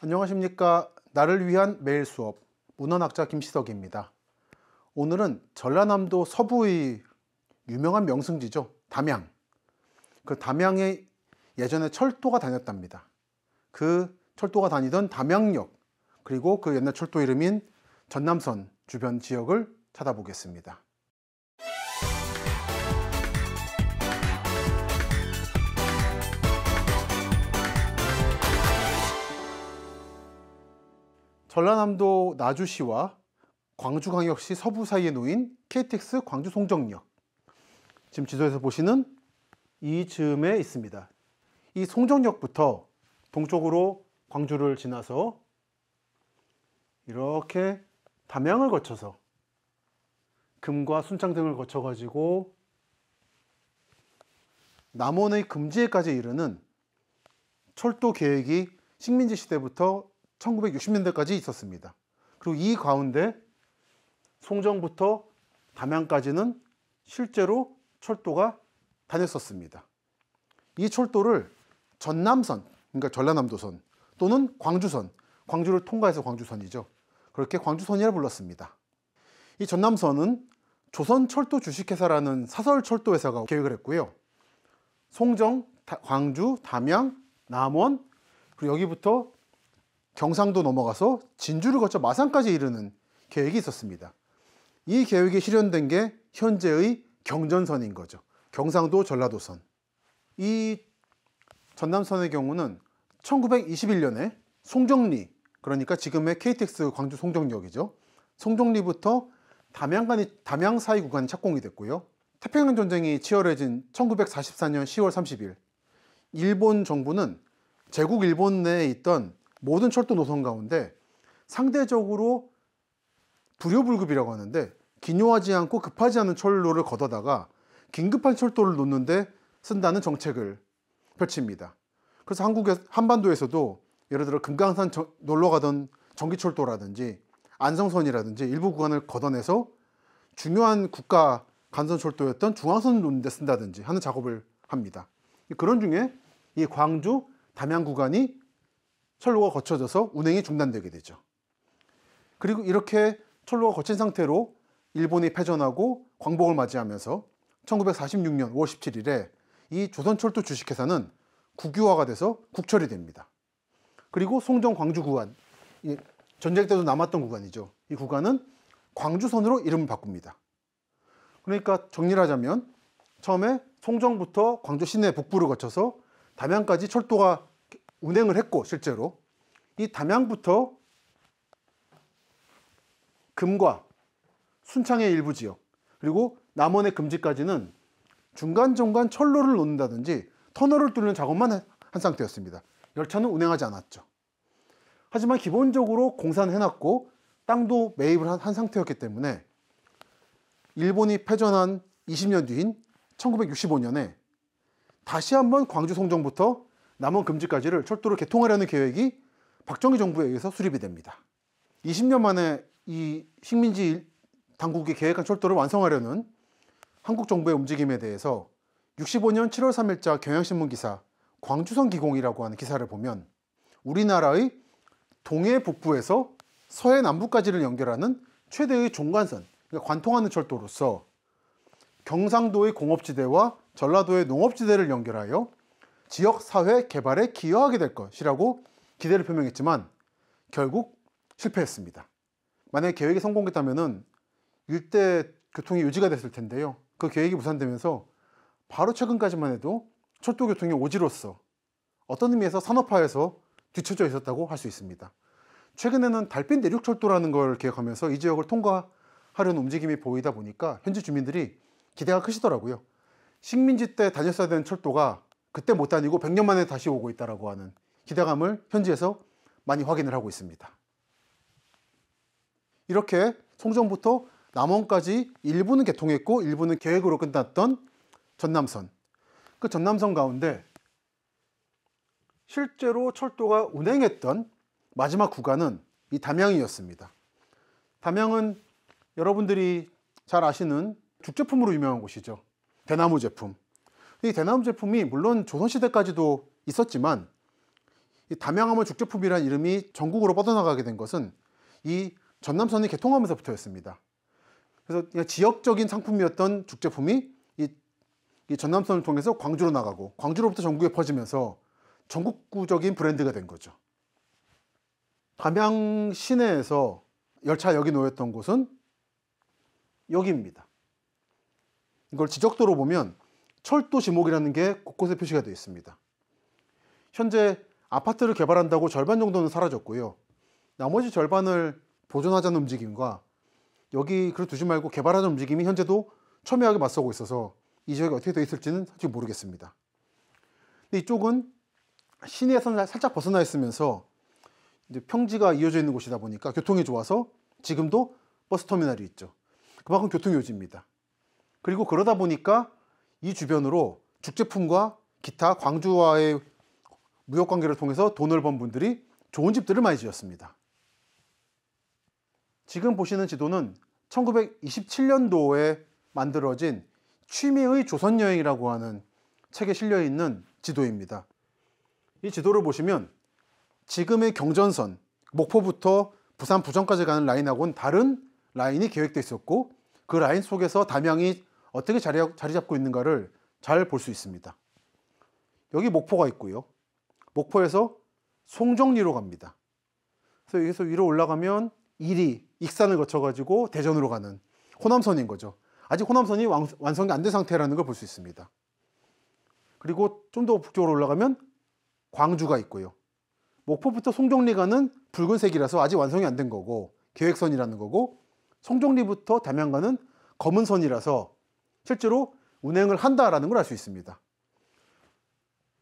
안녕하십니까. 나를 위한 매일 수업 문헌학자 김시덕입니다. 오늘은 전라남도 서부의 유명한 명승지죠. 담양. 그 담양에 예전에 철도가 다녔답니다. 그 철도가 다니던 담양역, 그리고 그 옛날 철도 이름인 전남선 주변 지역을 찾아보겠습니다. 전라남도 나주시와 광주광역시 서부 사이에 놓인 KTX 광주 송정역, 지금 지도에서 보시는 이 즈음에 있습니다. 이 송정역부터 동쪽으로 광주를 지나서 이렇게 담양을 거쳐서 금과 순창 등을 거쳐 가지고 남원의 금지에까지 이르는 철도 계획이 식민지 시대부터 1960년대까지 있었습니다. 그리고 이 가운데 송정부터 담양까지는 실제로 철도가 다녔었습니다. 이 철도를 전남선, 그러니까 전라남도선 또는 광주선, 광주를 통과해서 광주선이죠. 그렇게 광주선이라 불렀습니다. 이 전남선은 조선철도 주식회사라는 사설철도회사가 계획을 했고요. 송정, 광주, 담양, 남원, 그리고 여기부터 경상도 넘어가서 진주를 거쳐 마산까지 이르는 계획이 있었습니다. 이 계획이 실현된 게 현재의 경전선인 거죠. 경상도 전라도선. 이 전남선의 경우는 1921년에 송정리, 그러니까 지금의 KTX 광주 송정역이죠. 송정리부터 담양 사이 구간이 착공이 됐고요. 태평양 전쟁이 치열해진 1944년 10월 30일 일본 정부는 제국 일본 내에 있던 모든 철도 노선 가운데 상대적으로 불효불급이라고 하는데 기묘하지 않고 급하지 않은 철로를 걷어다가 긴급한 철도를 놓는데 쓴다는 정책을 펼칩니다. 그래서 한반도에서도 예를 들어 금강산 놀러 가던 전기철도라든지 안성선이라든지 일부 구간을 걷어내서 중요한 국가 간선철도였던 중앙선을 놓는 데 쓴다든지 하는 작업을 합니다. 그런 중에 이 광주, 담양 구간이 철로가 거쳐져서 운행이 중단되게 되죠. 그리고 이렇게 철로가 거친 상태로 일본이 패전하고 광복을 맞이하면서 1946년 5월 17일에 이 조선철도 주식회사는 국유화가 돼서 국철이 됩니다. 그리고 송정 광주 구간, 전쟁 때도 남았던 구간이죠. 이 구간은 광주선으로 이름을 바꿉니다. 그러니까 정리를 하자면 처음에 송정부터 광주 시내 북부를 거쳐서 담양까지 철도가 운행을 했고, 실제로 이 담양부터 금과 순창의 일부 지역, 그리고 남원의 금지까지는 중간중간 철로를 놓는다든지 터널을 뚫는 작업만 한 상태였습니다. 열차는 운행하지 않았죠. 하지만 기본적으로 공사는 해놨고 땅도 매입을 한 상태였기 때문에 일본이 패전한 20년 뒤인 1965년에 다시 한번 광주 송정부터 남원 금지까지를 철도를 개통하려는 계획이 박정희 정부에 의해서 수립이 됩니다. 20년 만에 이 식민지 당국이 계획한 철도를 완성하려는 한국 정부의 움직임에 대해서 65년 7월 3일자 경향신문 기사 광주선 기공이라고 하는 기사를 보면 우리나라의 동해 북부에서 서해 남부까지를 연결하는 최대의 종관선, 그러니까 관통하는 철도로서 경상도의 공업지대와 전라도의 농업지대를 연결하여 지역 사회 개발에 기여하게 될 것이라고 기대를 표명했지만 결국 실패했습니다. 만약에 계획이 성공했다면 일대 교통이 유지가 됐을 텐데요. 그 계획이 무산되면서 바로 최근까지만 해도 철도 교통의 오지로서 어떤 의미에서 산업화해서 뒤처져 있었다고 할 수 있습니다. 최근에는 달빛 내륙철도라는 걸 계획하면서 이 지역을 통과하려는 움직임이 보이다 보니까 현지 주민들이 기대가 크시더라고요. 식민지 때 다녔어야 되는 철도가 그때 못 다니고 100년 만에 다시 오고 있다고 하는 기대감을 현지에서 많이 확인을 하고 있습니다. 이렇게 송정부터 남원까지 일부는 개통했고 일부는 계획으로 끝났던 전남선. 그 전남선 가운데 실제로 철도가 운행했던 마지막 구간은 이 담양이었습니다. 담양은 여러분들이 잘 아시는 죽제품으로 유명한 곳이죠. 대나무 제품. 이 대나무 제품이 물론 조선시대까지도 있었지만 이 담양하면 죽제품이라는 이름이 전국으로 뻗어나가게 된 것은 이 전남선이 개통하면서부터였습니다. 그래서 그냥 지역적인 상품이었던 죽제품이 이 전남선을 통해서 광주로 나가고 광주로부터 전국에 퍼지면서 전국구적인 브랜드가 된 거죠. 담양 시내에서 열차역이 놓였던 곳은 여기입니다. 이걸 지적도로 보면 철도 지목이라는 게 곳곳에 표시가 되어 있습니다. 현재 아파트를 개발한다고 절반 정도는 사라졌고요. 나머지 절반을 보존하자는 움직임과 여기 그걸 두지 말고 개발하자는 움직임이 현재도 첨예하게 맞서고 있어서 이 지역이 어떻게 되어 있을지는 사실 모르겠습니다. 근데 이쪽은 시내에서 살짝 벗어나 있으면서 이제 평지가 이어져 있는 곳이다 보니까 교통이 좋아서 지금도 버스터미널이 있죠. 그만큼 교통이 요지입니다. 그리고 그러다 보니까 이 주변으로 죽제품과 기타 광주와의 무역관계를 통해서 돈을 번 분들이 좋은 집들을 많이 지었습니다. 지금 보시는 지도는 1927년도에 만들어진 취미의 조선여행이라고 하는 책에 실려있는 지도입니다. 이 지도를 보시면 지금의 경전선, 목포부터 부산 부천까지 가는 라인하고는 다른 라인이 계획되어 있었고 그 라인 속에서 담양이 어떻게 자리 잡고 있는가를 잘 볼 수 있습니다. 여기 목포가 있고요. 목포에서 송정리로 갑니다. 그래서 여기서 위로 올라가면 이리, 익산을 거쳐가지고 대전으로 가는 호남선인 거죠. 아직 호남선이 완성이 안 된 상태라는 걸 볼 수 있습니다. 그리고 좀 더 북쪽으로 올라가면 광주가 있고요. 목포부터 송정리 가는 붉은색이라서 아직 완성이 안 된 거고 계획선이라는 거고, 송정리부터 담양 가는 검은 선이라서 실제로 운행을 한다라는 걸 알 수 있습니다.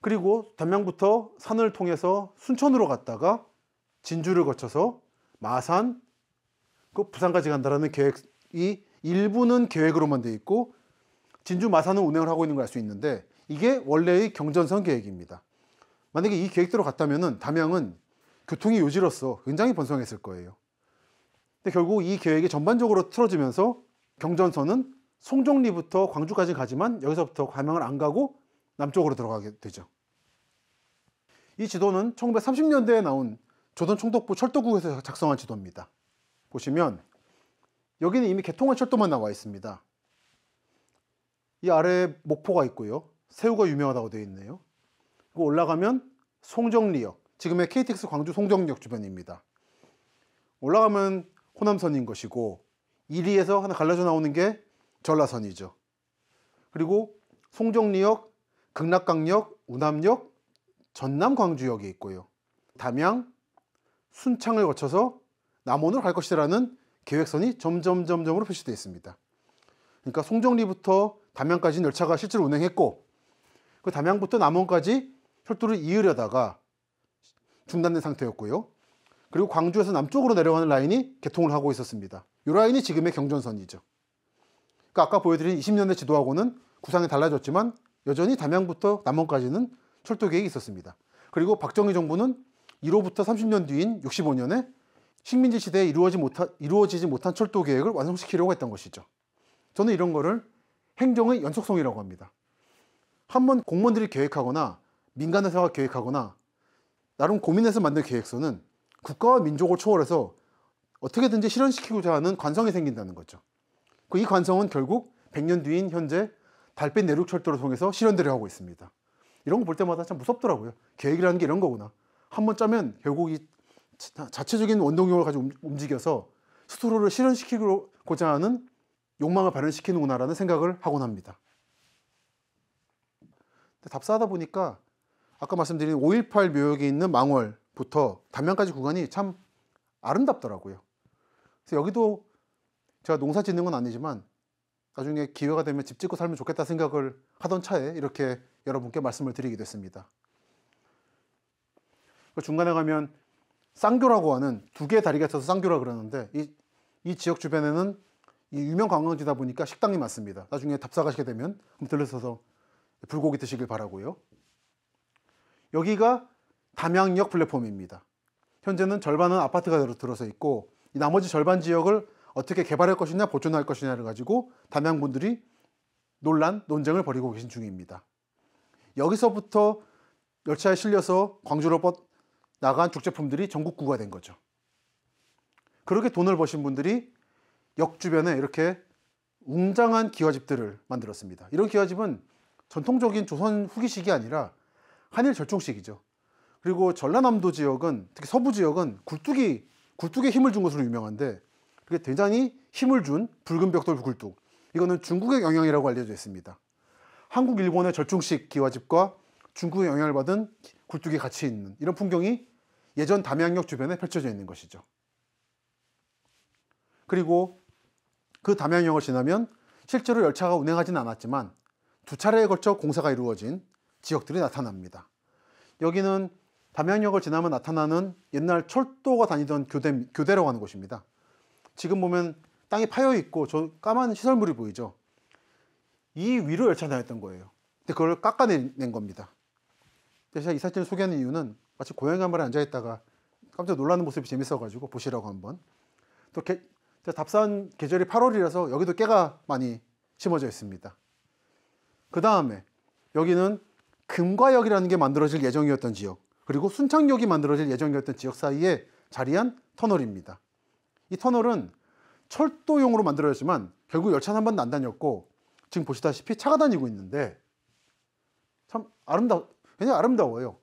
그리고 담양부터 산을 통해서 순천으로 갔다가 진주를 거쳐서 마산, 그 부산까지 간다라는 계획이 일부는 계획으로만 되어 있고 진주 마산은 운행을 하고 있는 걸 알 수 있는데 이게 원래의 경전선 계획입니다. 만약에 이 계획대로 갔다면 담양은 교통이 요지로서 굉장히 번성했을 거예요. 근데 결국 이 계획이 전반적으로 틀어지면서 경전선은 송정리부터 광주까지 가지만 여기서부터 담양을 안 가고 남쪽으로 들어가게 되죠. 이 지도는 1930년대에 나온 조선총독부 철도국에서 작성한 지도입니다. 보시면 여기는 이미 개통한 철도만 나와 있습니다. 이 아래에 목포가 있고요. 새우가 유명하다고 되어 있네요. 그리고 올라가면 송정리역, 지금의 KTX 광주 송정리역 주변입니다. 올라가면 호남선인 것이고 이리에서 하나 갈라져 나오는 게 전라선이죠. 그리고 송정리역, 극락강역, 운암역, 전남광주역이 있고요. 담양, 순창을 거쳐서 남원으로 갈 것이라는 계획선이 점점점점으로 표시되어 있습니다. 그러니까 송정리부터 담양까지 열차가 실제로 운행했고 그 담양부터 남원까지 철도를 이으려다가 중단된 상태였고요. 그리고 광주에서 남쪽으로 내려가는 라인이 개통을 하고 있었습니다. 이 라인이 지금의 경전선이죠. 그러니까 아까 보여드린 20년대 지도하고는 구상이 달라졌지만 여전히 담양부터 남원까지는 철도 계획이 있었습니다. 그리고 박정희 정부는 이로부터 30년 뒤인 65년에 식민지 시대에 이루어지지 못한 철도 계획을 완성시키려고 했던 것이죠. 저는 이런 거를 행정의 연속성이라고 합니다. 한번 공무원들이 계획하거나 민간회사가 계획하거나 나름 고민해서 만든 계획서는 국가와 민족을 초월해서 어떻게든지 실현시키고자 하는 관성이 생긴다는 거죠. 이 관성은 결국 100년 뒤인 현재 달빛 내륙철도를 통해서 실현되려 하고 있습니다. 이런 거 볼 때마다 참 무섭더라고요. 계획이라는 게 이런 거구나. 한번 짜면 결국 이 자체적인 원동력을 가지고 움직여서 스스로를 실현시키고자 하는 욕망을 발현시키는구나라는 생각을 하곤 합니다. 답사하다 보니까 아까 말씀드린 5.18 묘역에 있는 망월부터 담양까지 구간이 참 아름답더라고요. 그래서 여기도 제가 농사 짓는 건 아니지만 나중에 기회가 되면 집 짓고 살면 좋겠다 생각을 하던 차에 이렇게 여러분께 말씀을 드리게 됐습니다. 중간에 가면 쌍교라고 하는 두 개의 다리가 있어서 쌍교라 그러는데 이 지역 주변에는 이 유명 관광지다 보니까 식당이 많습니다. 나중에 답사 가시게 되면 한번 들러서서 불고기 드시길 바라고요. 여기가 담양역 플랫폼입니다. 현재는 절반은 아파트가 들어서 있고 이 나머지 절반 지역을 어떻게 개발할 것이냐 보존할 것이냐를 가지고 담양 분들이 논쟁을 벌이고 계신 중입니다. 여기서부터 열차에 실려서 나간 죽제품들이 전국구가 된 거죠. 그렇게 돈을 버신 분들이 역 주변에 이렇게 웅장한 기와집들을 만들었습니다. 이런 기와집은 전통적인 조선 후기식이 아니라 한일 절종식이죠. 그리고 전라남도 지역은, 특히 서부 지역은 굴뚝에 힘을 준 것으로 유명한데, 그게 대단히 힘을 준 붉은 벽돌 굴뚝, 이거는 중국의 영향이라고 알려져 있습니다. 한국, 일본의 절종식 기와집과 중국의 영향을 받은 굴뚝이 같이 있는 이런 풍경이 예전 담양역 주변에 펼쳐져 있는 것이죠. 그리고 그 담양역을 지나면 실제로 열차가 운행하지는 않았지만 두 차례에 걸쳐 공사가 이루어진 지역들이 나타납니다. 여기는 담양역을 지나면 나타나는 옛날 철도가 다니던 교대라고 하는 곳입니다. 지금 보면 땅이 파여 있고 저 까만 시설물이 보이죠. 이 위로 열차가 다녔던 거예요. 근데 그걸 깎아낸 겁니다. 제가 이 사진을 소개하는 이유는 마치 고양이 한 마리 앉아있다가 깜짝 놀라는 모습이 재밌어가지고 보시라고 한번. 또 답산 계절이 8월이라서 여기도 깨가 많이 심어져 있습니다. 그 다음에 여기는 금과역이라는 게 만들어질 예정이었던 지역, 그리고 순창역이 만들어질 예정이었던 지역 사이에 자리한 터널입니다. 이 터널은 철도용으로 만들어졌지만 결국 열차는 한 번도 안 다녔고, 지금 보시다시피 차가 다니고 있는데 참 굉장히 아름다워요.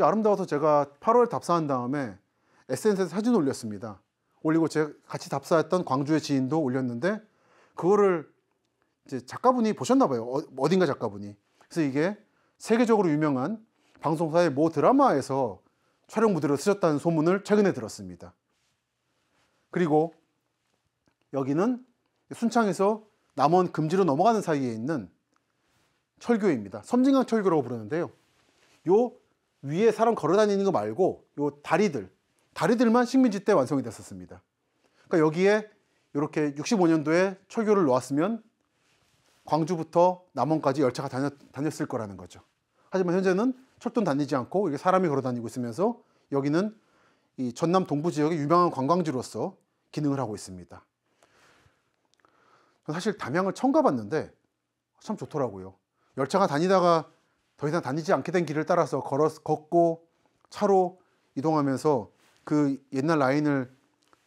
아름다워서 제가 8월 답사한 다음에 SNS에 사진 올렸습니다. 올리고 제가 같이 답사했던 광주의 지인도 올렸는데, 그거를 이제 작가분이 보셨나 봐요. 어딘가 작가분이. 그래서 이게 세계적으로 유명한 방송사의 모 드라마에서 촬영 무대로 쓰셨다는 소문을 최근에 들었습니다. 그리고 여기는 순창에서 남원 금지로 넘어가는 사이에 있는 철교입니다. 섬진강 철교라고 부르는데요. 요 위에 사람 걸어 다니는 거 말고 요 다리들만 식민지 때 완성이 됐었습니다. 그러니까 여기에 이렇게 65년도에 철교를 놓았으면 광주부터 남원까지 열차가 다녔을 거라는 거죠. 하지만 현재는 철도는 다니지 않고 이게 사람이 걸어 다니고 있으면서 여기는 이 전남 동부 지역의 유명한 관광지로서 기능을 하고 있습니다. 사실 담양을 처음 가봤는데 참 좋더라고요. 열차가 다니다가 더 이상 다니지 않게 된 길을 따라서 걷고 차로 이동하면서 그 옛날 라인을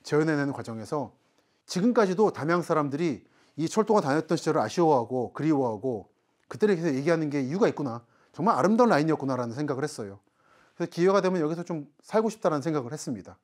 재현해내는 과정에서 지금까지도 담양 사람들이 이 철도가 다녔던 시절을 아쉬워하고 그리워하고 그때를 계속 얘기하는 게 이유가 있구나. 정말 아름다운 라인이었구나라는 생각을 했어요. 그래서 기회가 되면 여기서 좀 살고 싶다는 생각을 했습니다.